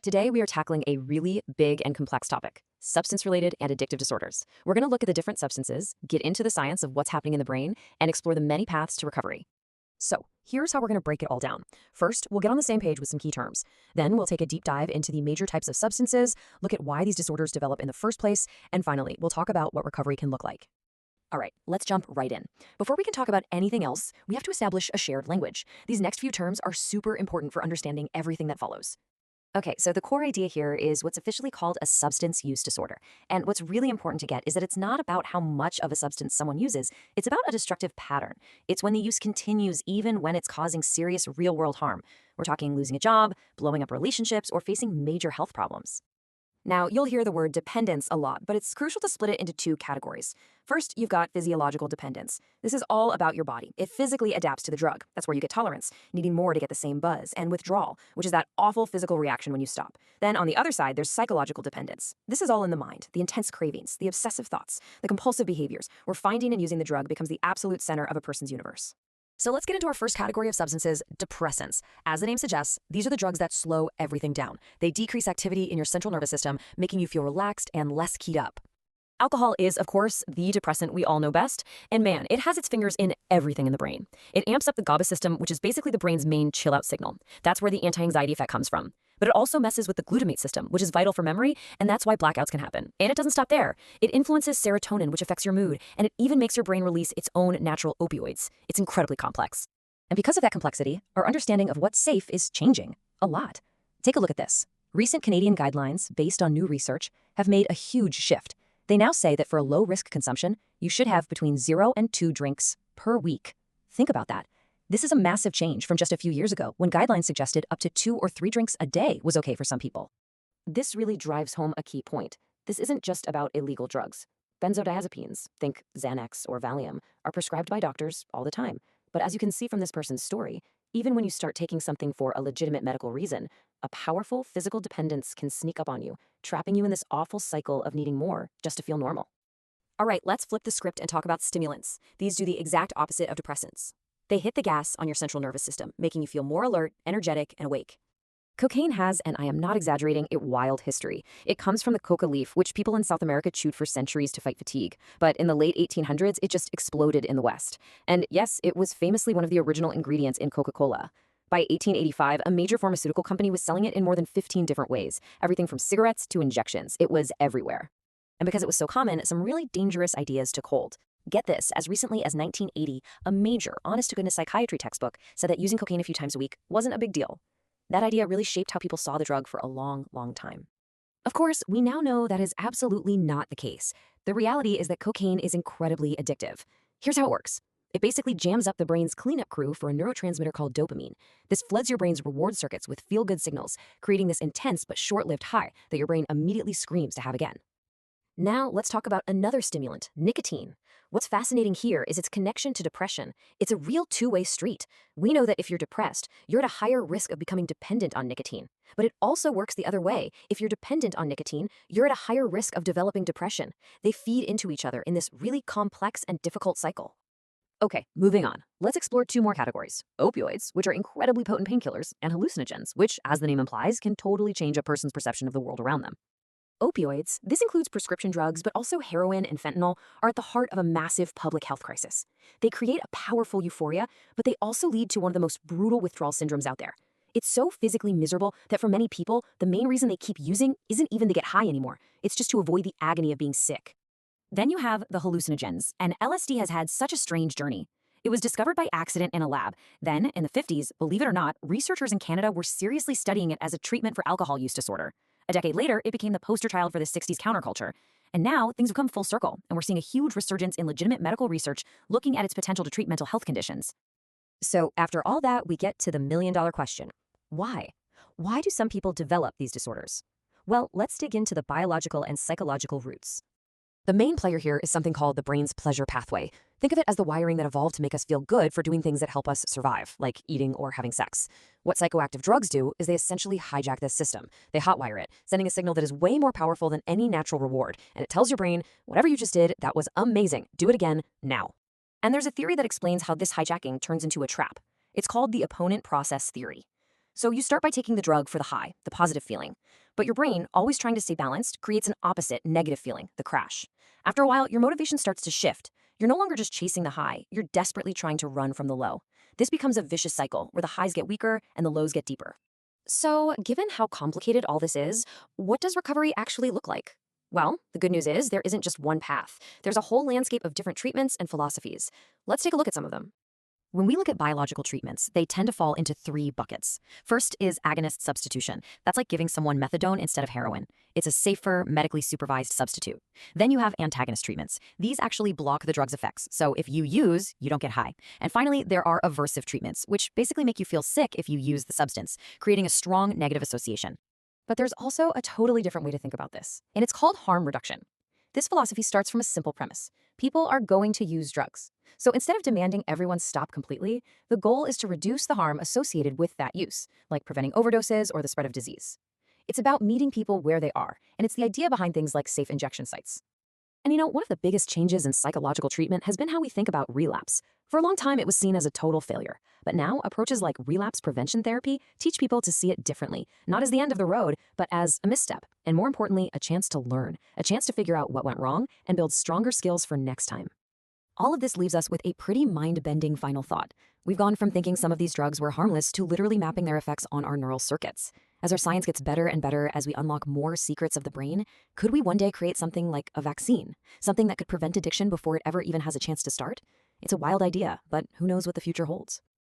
Today, we are tackling a really big and complex topic: substance-related and addictive disorders. We're going to look at the different substances, get into the science of what's happening in the brain, and explore the many paths to recovery. So, here's how we're going to break it all down. First, we'll get on the same page with some key terms. Then, we'll take a deep dive into the major types of substances, look at why these disorders develop in the first place, and finally, we'll talk about what recovery can look like. All right, let's jump right in. Before we can talk about anything else, we have to establish a shared language. These next few terms are super important for understanding everything that follows. Okay, so the core idea here is what's officially called a substance use disorder. And what's really important to get is that it's not about how much of a substance someone uses, it's about a destructive pattern. It's when the use continues even when it's causing serious real-world harm. We're talking losing a job, blowing up relationships, or facing major health problems. Now, you'll hear the word dependence a lot, but it's crucial to split it into two categories. First, you've got physiological dependence. This is all about your body. It physically adapts to the drug. That's where you get tolerance, needing more to get the same buzz, and withdrawal, which is that awful physical reaction when you stop. Then on the other side, there's psychological dependence. This is all in the mind: the intense cravings, the obsessive thoughts, the compulsive behaviors, where finding and using the drug becomes the absolute center of a person's universe. So let's get into our first category of substances: depressants. As the name suggests, these are the drugs that slow everything down. They decrease activity in your central nervous system, making you feel relaxed and less keyed up. Alcohol is, of course, the depressant we all know best, and man, it has its fingers in everything in the brain. It amps up the GABA system, which is basically the brain's main chill-out signal. That's where the anti-anxiety effect comes from. But it also messes with the glutamate system, which is vital for memory, and that's why blackouts can happen. And it doesn't stop there. It influences serotonin, which affects your mood, and it even makes your brain release its own natural opioids. It's incredibly complex. And because of that complexity, our understanding of what's safe is changing a lot. Take a look at this. Recent Canadian guidelines, based on new research, have made a huge shift. They now say that for a low-risk consumption, you should have between 0 and 2 drinks per week. Think about that. This is a massive change from just a few years ago, when guidelines suggested up to 2 or 3 drinks a day was okay for some people. This really drives home a key point. This isn't just about illegal drugs. Benzodiazepines, think Xanax or Valium, are prescribed by doctors all the time. But as you can see from this person's story, even when you start taking something for a legitimate medical reason, a powerful physical dependence can sneak up on you, trapping you in this awful cycle of needing more just to feel normal. All right, let's flip the script and talk about stimulants. These do the exact opposite of depressants. They hit the gas on your central nervous system, making you feel more alert, energetic, and awake. Cocaine has, and I am not exaggerating, a wild history. It comes from the coca leaf, which people in South America chewed for centuries to fight fatigue. But in the late 1800s, it just exploded in the West. And yes, it was famously one of the original ingredients in Coca-Cola. By 1885, a major pharmaceutical company was selling it in more than 15 different ways, everything from cigarettes to injections. It was everywhere. And because it was so common, some really dangerous ideas took hold. Get this, as recently as 1980, a major, honest-to-goodness psychiatry textbook said that using cocaine a few times a week wasn't a big deal. That idea really shaped how people saw the drug for a long, long time. Of course, we now know that is absolutely not the case. The reality is that cocaine is incredibly addictive. Here's how it works. It basically jams up the brain's cleanup crew for a neurotransmitter called dopamine. This floods your brain's reward circuits with feel-good signals, creating this intense but short-lived high that your brain immediately screams to have again. Now, let's talk about another stimulant: nicotine. What's fascinating here is its connection to depression. It's a real two-way street. We know that if you're depressed, you're at a higher risk of becoming dependent on nicotine. But it also works the other way. If you're dependent on nicotine, you're at a higher risk of developing depression. They feed into each other in this really complex and difficult cycle. Okay, moving on. Let's explore 2 more categories: opioids, which are incredibly potent painkillers, and hallucinogens, which, as the name implies, can totally change a person's perception of the world around them. Opioids, this includes prescription drugs, but also heroin and fentanyl, are at the heart of a massive public health crisis. They create a powerful euphoria, but they also lead to one of the most brutal withdrawal syndromes out there. It's so physically miserable that for many people, the main reason they keep using isn't even to get high anymore. It's just to avoid the agony of being sick. Then you have the hallucinogens, and LSD has had such a strange journey. It was discovered by accident in a lab. Then, in the 50s, believe it or not, researchers in Canada were seriously studying it as a treatment for alcohol use disorder. A decade later, it became the poster child for the 60s counterculture. And now, things have come full circle, and we're seeing a huge resurgence in legitimate medical research looking at its potential to treat mental health conditions. So, after all that, we get to the million-dollar question. Why? Why do some people develop these disorders? Well, let's dig into the biological and psychological roots. The main player here is something called the brain's pleasure pathway. Think of it as the wiring that evolved to make us feel good for doing things that help us survive, like eating or having sex. What psychoactive drugs do is they essentially hijack this system. They hotwire it, sending a signal that is way more powerful than any natural reward, and it tells your brain, whatever you just did, that was amazing. Do it again, now. And there's a theory that explains how this hijacking turns into a trap. It's called the opponent process theory. So you start by taking the drug for the high, the positive feeling. But your brain, always trying to stay balanced, creates an opposite negative feeling, the crash. After a while, your motivation starts to shift. You're no longer just chasing the high, you're desperately trying to run from the low. This becomes a vicious cycle where the highs get weaker and the lows get deeper. So, given how complicated all this is, what does recovery actually look like? Well, the good news is there isn't just one path. There's a whole landscape of different treatments and philosophies. Let's take a look at some of them. When we look at biological treatments, they tend to fall into three buckets. First is agonist substitution. That's like giving someone methadone instead of heroin. It's a safer, medically supervised substitute. Then you have antagonist treatments. These actually block the drug's effects, so if you use, you don't get high. And finally, there are aversive treatments, which basically make you feel sick if you use the substance, creating a strong negative association. But there's also a totally different way to think about this, and it's called harm reduction. This philosophy starts from a simple premise. People are going to use drugs. So instead of demanding everyone stop completely, the goal is to reduce the harm associated with that use, like preventing overdoses or the spread of disease. It's about meeting people where they are, and it's the idea behind things like safe injection sites. And one of the biggest changes in psychological treatment has been how we think about relapse. For a long time, it was seen as a total failure. But now, approaches like relapse prevention therapy teach people to see it differently, not as the end of the road, but as a misstep, and more importantly, a chance to learn, a chance to figure out what went wrong and build stronger skills for next time. All of this leaves us with a pretty mind-bending final thought. We've gone from thinking some of these drugs were harmless to literally mapping their effects on our neural circuits. As our science gets better and better as we unlock more secrets of the brain, could we one day create something like a vaccine? Something that could prevent addiction before it ever even has a chance to start? It's a wild idea, but who knows what the future holds.